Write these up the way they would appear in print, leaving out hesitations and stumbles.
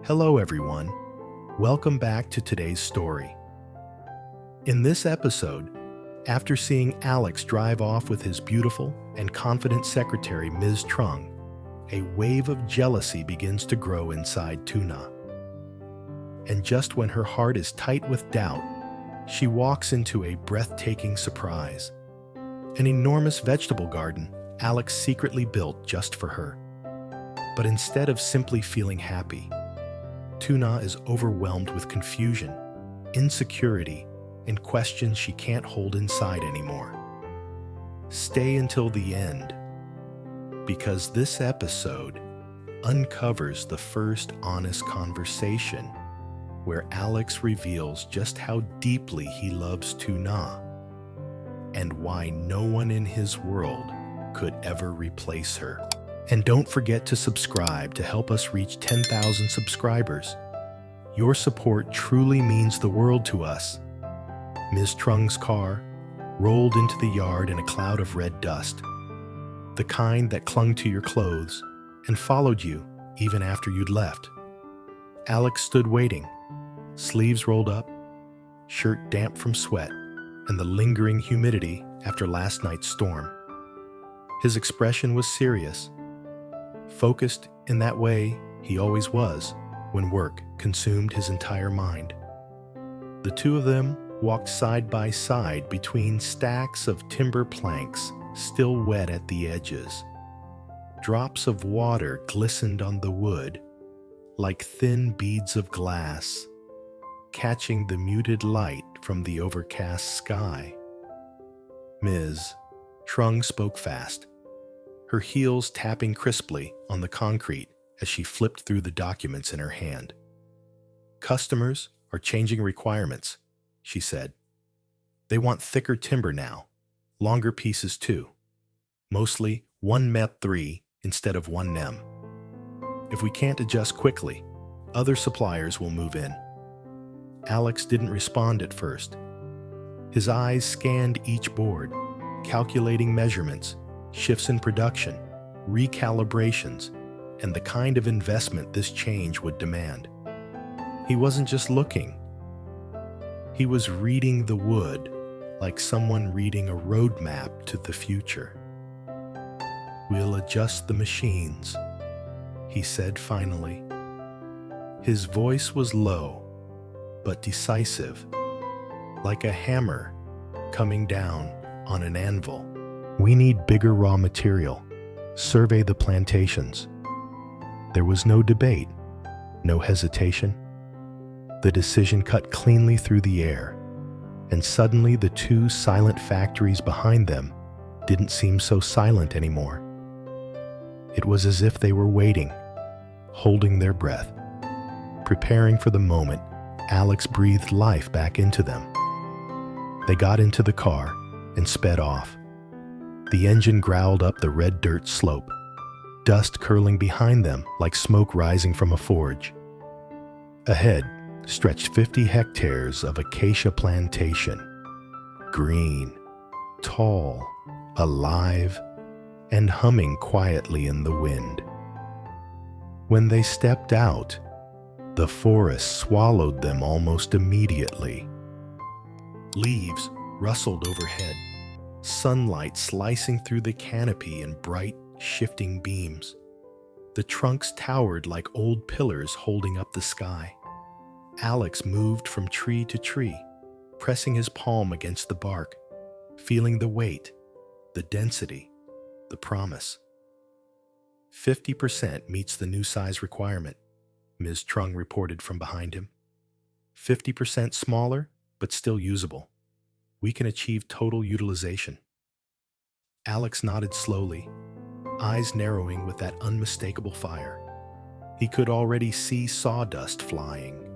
Hello, everyone. Welcome back to today's story. In this episode, after seeing Alex drive off with his beautiful and confident secretary, Ms. Trung, a wave of jealousy begins to grow inside Tuna. And just when her heart is tight with doubt, she walks into a breathtaking surprise. An enormous vegetable garden Alex secretly built just for her. But instead of simply feeling happy, Tuna is overwhelmed with confusion, insecurity, and questions she can't hold inside anymore. Stay until the end, because this episode uncovers the first honest conversation where Alex reveals just how deeply he loves Tuna and why no one in his world could ever replace her. And don't forget to subscribe to help us reach 10,000 subscribers. Your support truly means the world to us. Ms. Trung's car rolled into the yard in a cloud of red dust, the kind that clung to your clothes and followed you even after you'd left. Alex stood waiting, sleeves rolled up, shirt damp from sweat and the lingering humidity after last night's storm. His expression was serious, focused in that way he always was when work consumed his entire mind. The two of them walked side by side between stacks of timber planks still wet at the edges. Drops of water glistened on the wood like thin beads of glass, catching the muted light from the overcast sky. Ms. Trung spoke fast, her heels tapping crisply on the concrete as she flipped through the documents in her hand. "Customers are changing requirements," she said. "They want thicker timber now, longer pieces too. Mostly 1 met 3 instead of 1 nem. If we can't adjust quickly, other suppliers will move in." Alex didn't respond at first. His eyes scanned each board, calculating measurements, shifts in production, recalibrations, and the kind of investment this change would demand. He wasn't just looking. He was reading the wood like someone reading a roadmap to the future. "We'll adjust the machines," he said finally. His voice was low, but decisive, like a hammer coming down on an anvil. "We need bigger raw material. Survey the plantations." There was no debate, no hesitation. The decision cut cleanly through the air, and suddenly the two silent factories behind them didn't seem so silent anymore. It was as if they were waiting, holding their breath, preparing for the moment Alex breathed life back into them. They got into the car and sped off. The engine growled up the red dirt slope, dust curling behind them like smoke rising from a forge. Ahead stretched 50 hectares of acacia plantation, green, tall, alive, and humming quietly in the wind. When they stepped out, the forest swallowed them almost immediately. Leaves rustled overhead, sunlight slicing through the canopy in bright, shifting beams. The trunks towered like old pillars holding up the sky. Alex moved from tree to tree, pressing his palm against the bark, feeling the weight, the density, the promise. 50% meets the new size requirement, Ms. Trung reported from behind him. 50% smaller, but still usable. We can achieve total utilization. Alex nodded slowly, eyes narrowing with that unmistakable fire. He could already see sawdust flying,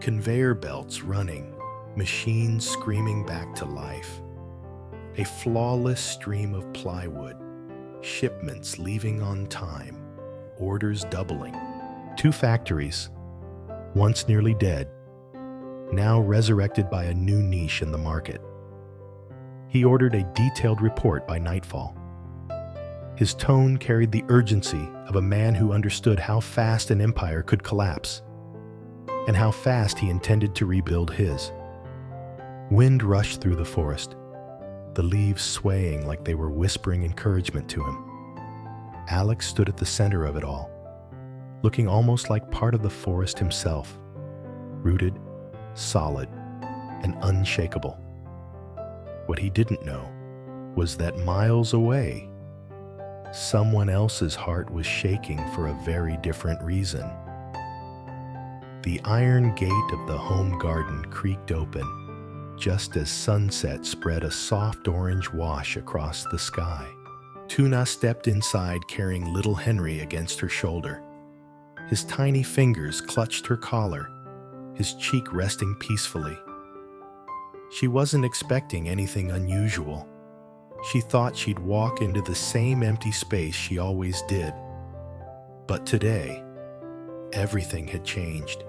conveyor belts running, machines screaming back to life. A flawless stream of plywood, shipments leaving on time, orders doubling. 2 factories, once nearly dead, now resurrected by a new niche in the market. He ordered a detailed report by nightfall. His tone carried the urgency of a man who understood how fast an empire could collapse and how fast he intended to rebuild his. Wind rushed through the forest, the leaves swaying like they were whispering encouragement to him. Alex stood at the center of it all, looking almost like part of the forest himself, rooted, solid, and unshakable. What he didn't know was that miles away, someone else's heart was shaking for a very different reason. The iron gate of the home garden creaked open, just as sunset spread a soft orange wash across the sky. Tuna stepped inside carrying little Henry against her shoulder. His tiny fingers clutched her collar, his cheek resting peacefully. She wasn't expecting anything unusual. She thought she'd walk into the same empty space she always did. But today, everything had changed.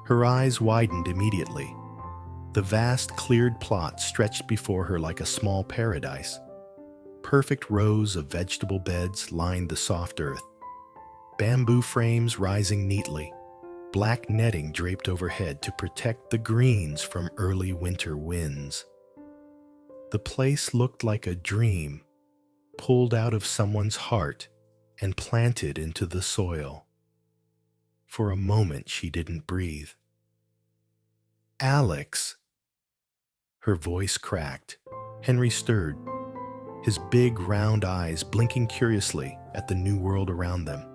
Her eyes widened immediately. The vast cleared plot stretched before her like a small paradise. Perfect rows of vegetable beds lined the soft earth. Bamboo frames rising neatly, black netting draped overhead to protect the greens from early winter winds. The place looked like a dream, pulled out of someone's heart and planted into the soil. For a moment, she didn't breathe. "Alex!" Her voice cracked. Henry stirred, his big round eyes blinking curiously at the new world around them.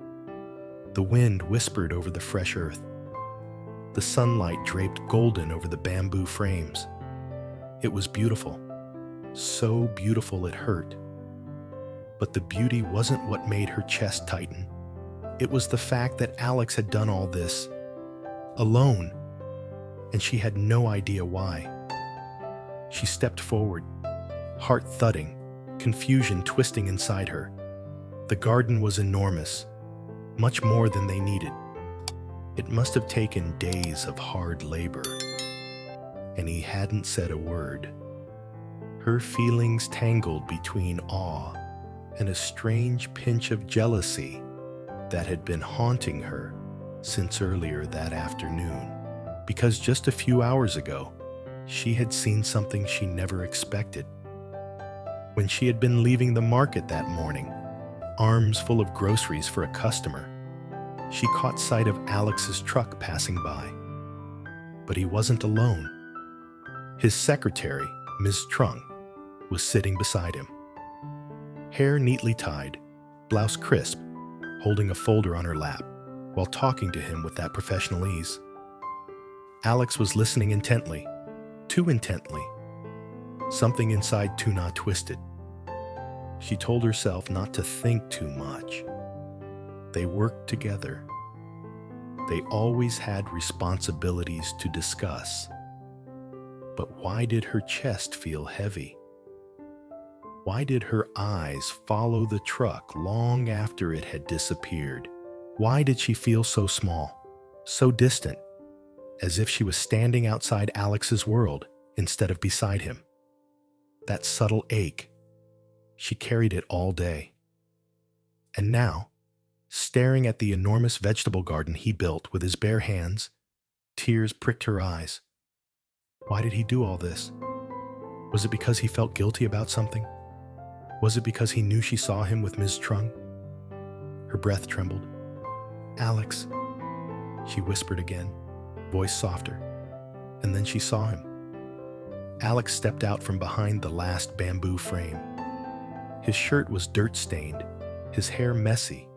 The wind whispered over the fresh earth. The sunlight draped golden over the bamboo frames. It was beautiful, so beautiful it hurt. But the beauty wasn't what made her chest tighten. It was the fact that Alex had done all this alone, and she had no idea why. She stepped forward, heart thudding, confusion twisting inside her. The garden was enormous, much more than they needed. It must have taken days of hard labor, and he hadn't said a word. Her feelings tangled between awe and a strange pinch of jealousy that had been haunting her since earlier that afternoon, because just a few hours ago, she had seen something she never expected. When she had been leaving the market that morning, arms full of groceries for a customer, she caught sight of Alex's truck passing by. But he wasn't alone. His secretary, Ms. Trung, was sitting beside him. Hair neatly tied, blouse crisp, holding a folder on her lap, while talking to him with that professional ease. Alex was listening intently, too intently. Something inside Tuna twisted. She told herself not to think too much. They worked together. They always had responsibilities to discuss. But why did her chest feel heavy? Why did her eyes follow the truck long after it had disappeared? Why did she feel so small, so distant, as if she was standing outside Alex's world instead of beside him? That subtle ache, she carried it all day. And now, staring at the enormous vegetable garden he built with his bare hands, tears pricked her eyes. Why did he do all this? Was it because he felt guilty about something? Was it because he knew she saw him with Ms. Trung? Her breath trembled. "Alex," she whispered again, voice softer, and then she saw him. Alex stepped out from behind the last bamboo frame. His shirt was dirt-stained, his hair messy,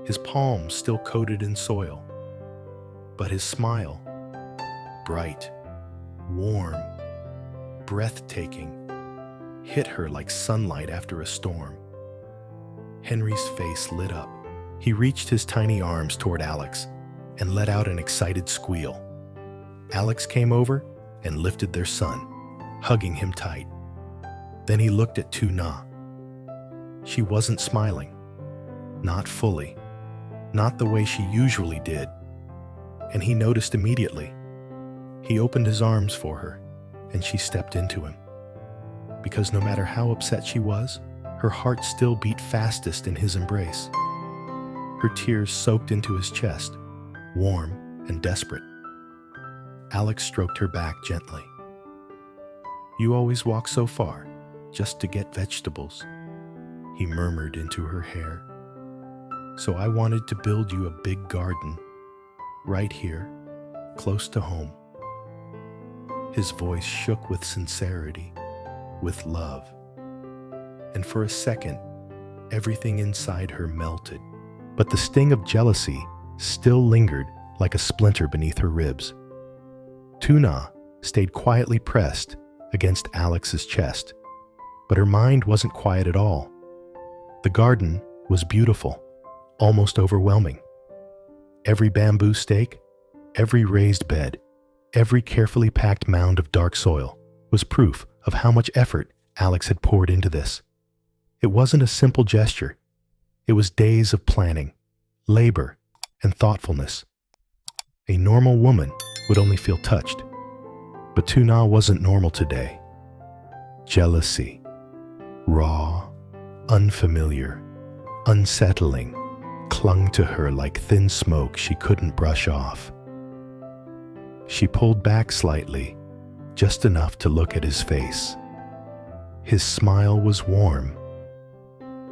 his palms still coated in soil. But his smile, bright, warm, breathtaking, hit her like sunlight after a storm. Henry's face lit up. He reached his tiny arms toward Alex and let out an excited squeal. Alex came over and lifted their son, hugging him tight. Then he looked at Tuna. She wasn't smiling. Not fully. Not the way she usually did. And he noticed immediately. He opened his arms for her, and she stepped into him. Because no matter how upset she was, her heart still beat fastest in his embrace. Her tears soaked into his chest, warm and desperate. Alex stroked her back gently. "You always walk so far, just to get vegetables," he murmured into her hair. "So I wanted to build you a big garden, right here, close to home." His voice shook with sincerity, with love. And for a second, everything inside her melted. But the sting of jealousy still lingered like a splinter beneath her ribs. Tuna stayed quietly pressed against Alex's chest, but her mind wasn't quiet at all. The garden was beautiful, almost overwhelming. Every bamboo stake, every raised bed, every carefully packed mound of dark soil was proof of how much effort Alex had poured into this. It wasn't a simple gesture. It was days of planning, labor, and thoughtfulness. A normal woman would only feel touched. But Tuna wasn't normal today. Jealousy, raw, unfamiliar, unsettling, clung to her like thin smoke she couldn't brush off. She pulled back slightly, just enough to look at his face. His smile was warm,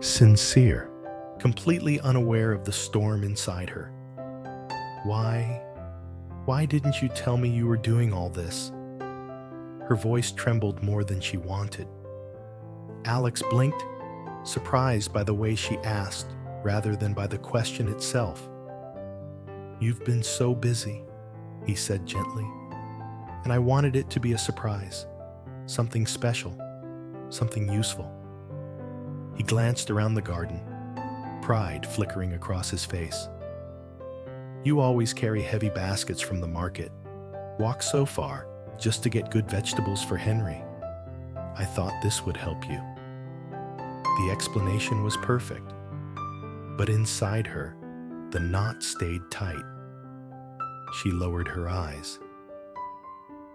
sincere, completely unaware of the storm inside her. Why didn't you tell me you were doing all this?" Her voice trembled more than she wanted. Alex blinked, surprised by the way she asked rather than by the question itself. "You've been so busy," he said gently, "and I wanted it to be a surprise, something special, something useful." He glanced around the garden, pride flickering across his face. "You always carry heavy baskets from the market, walk so far just to get good vegetables for Henry. I thought this would help you." The explanation was perfect, but inside her, the knot stayed tight. She lowered her eyes.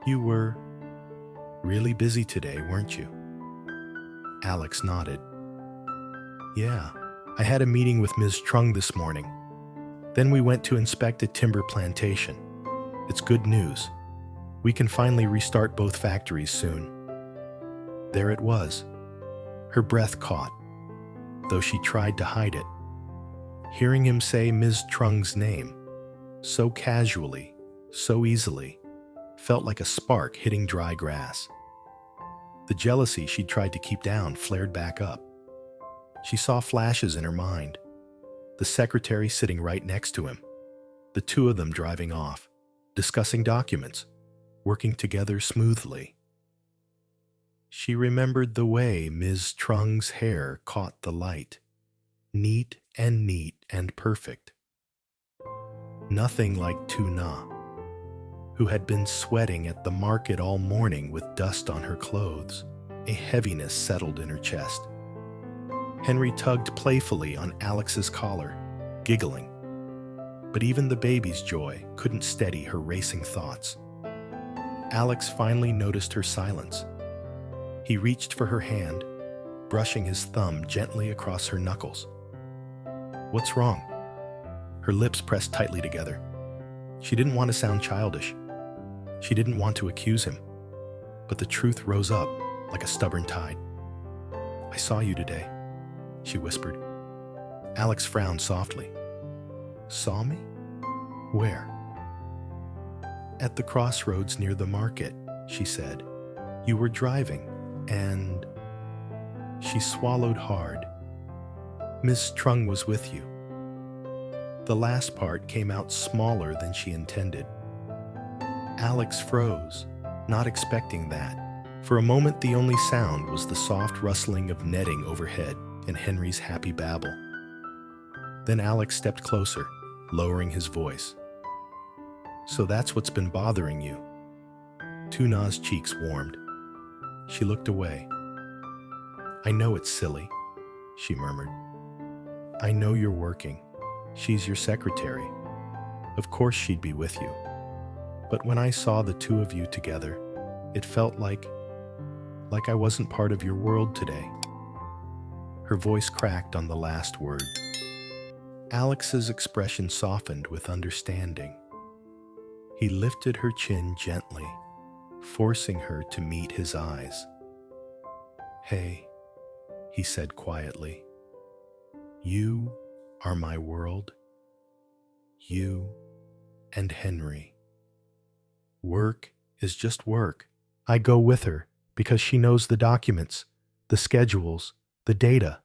"You were really busy today, weren't you?" Alex nodded. "Yeah, I had a meeting with Ms. Trung this morning. Then we went to inspect a timber plantation. It's good news. We can finally restart both factories soon." There it was. Her breath caught, though she tried to hide it. Hearing him say Ms. Trung's name, so casually, so easily, felt like a spark hitting dry grass. The jealousy she'd tried to keep down flared back up. She saw flashes in her mind. The secretary sitting right next to him. The two of them driving off, discussing documents, working together smoothly. She remembered the way Ms. Trung's hair caught the light. Neat and perfect. Nothing like Tuna, who had been sweating at the market all morning with dust on her clothes. A heaviness settled in her chest. Henry tugged playfully on Alex's collar, giggling. But even the baby's joy couldn't steady her racing thoughts. Alex finally noticed her silence. He reached for her hand, brushing his thumb gently across her knuckles. "What's wrong?" Her lips pressed tightly together. She didn't want to sound childish. She didn't want to accuse him. But the truth rose up like a stubborn tide. "I saw you today," she whispered. Alex frowned softly. "Saw me? Where?" "At the crossroads near the market," she said. "You were driving, and..." She swallowed hard. "Miss Trung was with you." The last part came out smaller than she intended. Alex froze, not expecting that. For a moment, the only sound was the soft rustling of netting overhead and Henry's happy babble. Then Alex stepped closer, lowering his voice. "So that's what's been bothering you." Tuna's cheeks warmed. She looked away. "I know it's silly," she murmured. "I know you're working. She's your secretary. Of course she'd be with you. But when I saw the two of you together, it felt like I wasn't part of your world today." Her voice cracked on the last word. Alex's expression softened with understanding. He lifted her chin gently, forcing her to meet his eyes. "Hey," he said quietly, "you are my world. You and Henry. Work is just work. I go with her because she knows the documents, the schedules, the data.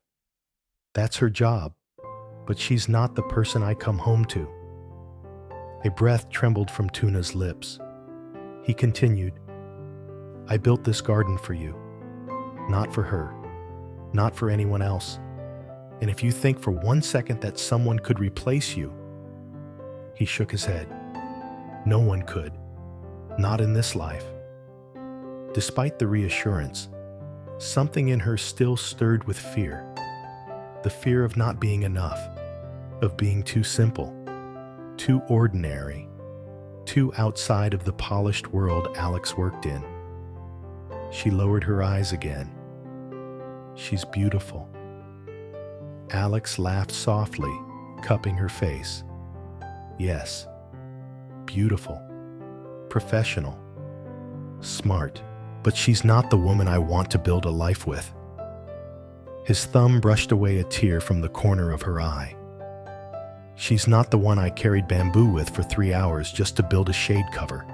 That's her job, but she's not the person I come home to." A breath trembled from Tuna's lips. He continued, "I built this garden for you, not for her, not for anyone else. And if you think for 1 second that someone could replace you—" He shook his head. "No one could, not in this life." Despite the reassurance, something in her still stirred with fear. The fear of not being enough, of being too simple, too ordinary, too outside of the polished world Alex worked in. She lowered her eyes again. "She's beautiful." Alex laughed softly, cupping her face. "Yes, beautiful, professional, smart, but she's not the woman I want to build a life with." His thumb brushed away a tear from the corner of her eye. "She's not the one I carried bamboo with for 3 hours just to build a shade cover."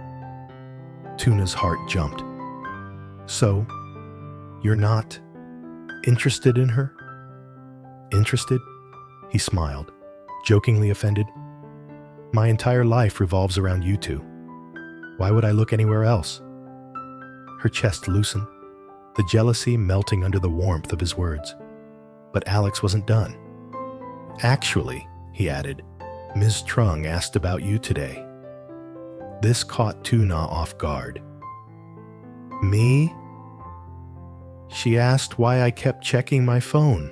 Tuna's heart jumped. "So, you're not interested in her?" "Interested?" He smiled, jokingly offended. "My entire life revolves around you two. Why would I look anywhere else?" Her chest loosened, the jealousy melting under the warmth of his words. But Alex wasn't done. "Actually," he added, "Ms. Trung asked about you today." This caught Tuna off guard. "Me?" "She asked why I kept checking my phone."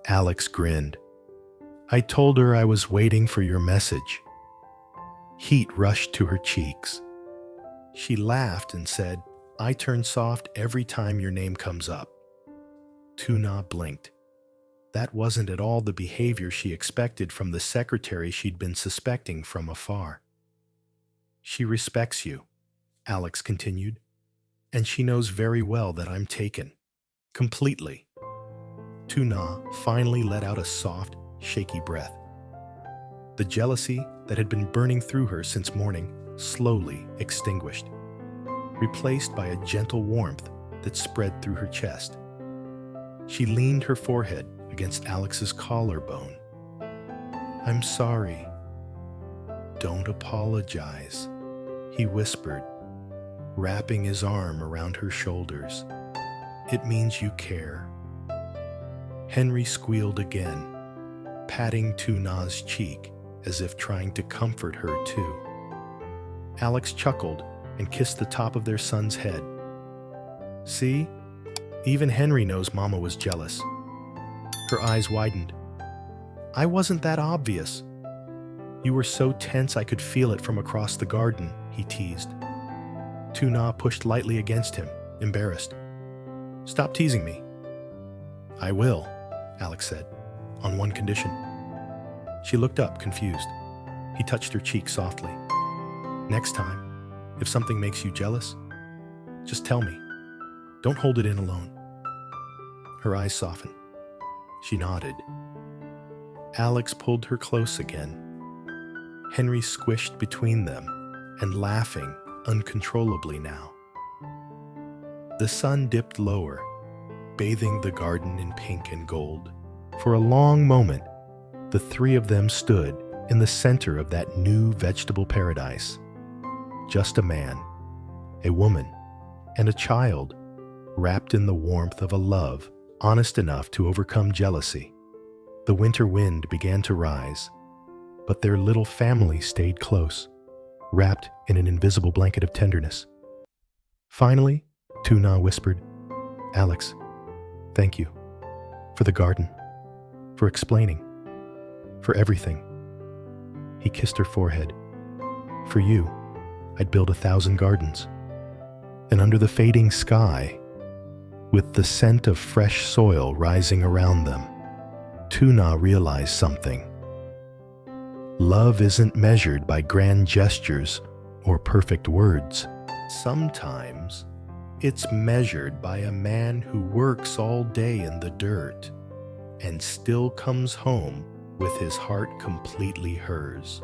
Alex grinned. "I told her I was waiting for your message." Heat rushed to her cheeks. She laughed and said, "I turn soft every time your name comes up." Tuna blinked. That wasn't at all the behavior she expected from the secretary she'd been suspecting from afar. "She respects you," Alex continued, "and she knows very well that I'm taken. Completely." Tuna finally let out a soft, shaky breath. The jealousy that had been burning through her since morning slowly extinguished, replaced by a gentle warmth that spread through her chest. She leaned her forehead against Alex's collarbone. "I'm sorry." "Don't apologize," he whispered, wrapping his arm around her shoulders. "It means you care." Henry squealed again, patting Tuna's cheek as if trying to comfort her too. Alex chuckled and kissed the top of their son's head. "See? Even Henry knows Mama was jealous." Her eyes widened. "I wasn't that obvious." "You were so tense I could feel it from across the garden," he teased. Tuna pushed lightly against him, embarrassed. "Stop teasing me." "I will," Alex said, "on one condition." She looked up, confused. He touched her cheek softly. "Next time, if something makes you jealous, just tell me. Don't hold it in alone." Her eyes softened. She nodded. Alex pulled her close again. Henry squished between them and laughing uncontrollably now. The sun dipped lower, bathing the garden in pink and gold. For a long moment, the three of them stood in the center of that new vegetable paradise. Just a man, a woman, and a child, wrapped in the warmth of a love honest enough to overcome jealousy. The winter wind began to rise, but their little family stayed close, wrapped in an invisible blanket of tenderness. Finally, Tuna whispered, "Alex, thank you. For the garden. For explaining. For everything." He kissed her forehead. "For you, I'd build 1,000 gardens." And under the fading sky, with the scent of fresh soil rising around them, Tuna realized something. Love isn't measured by grand gestures or perfect words. Sometimes it's measured by a man who works all day in the dirt and still comes home with his heart completely hers.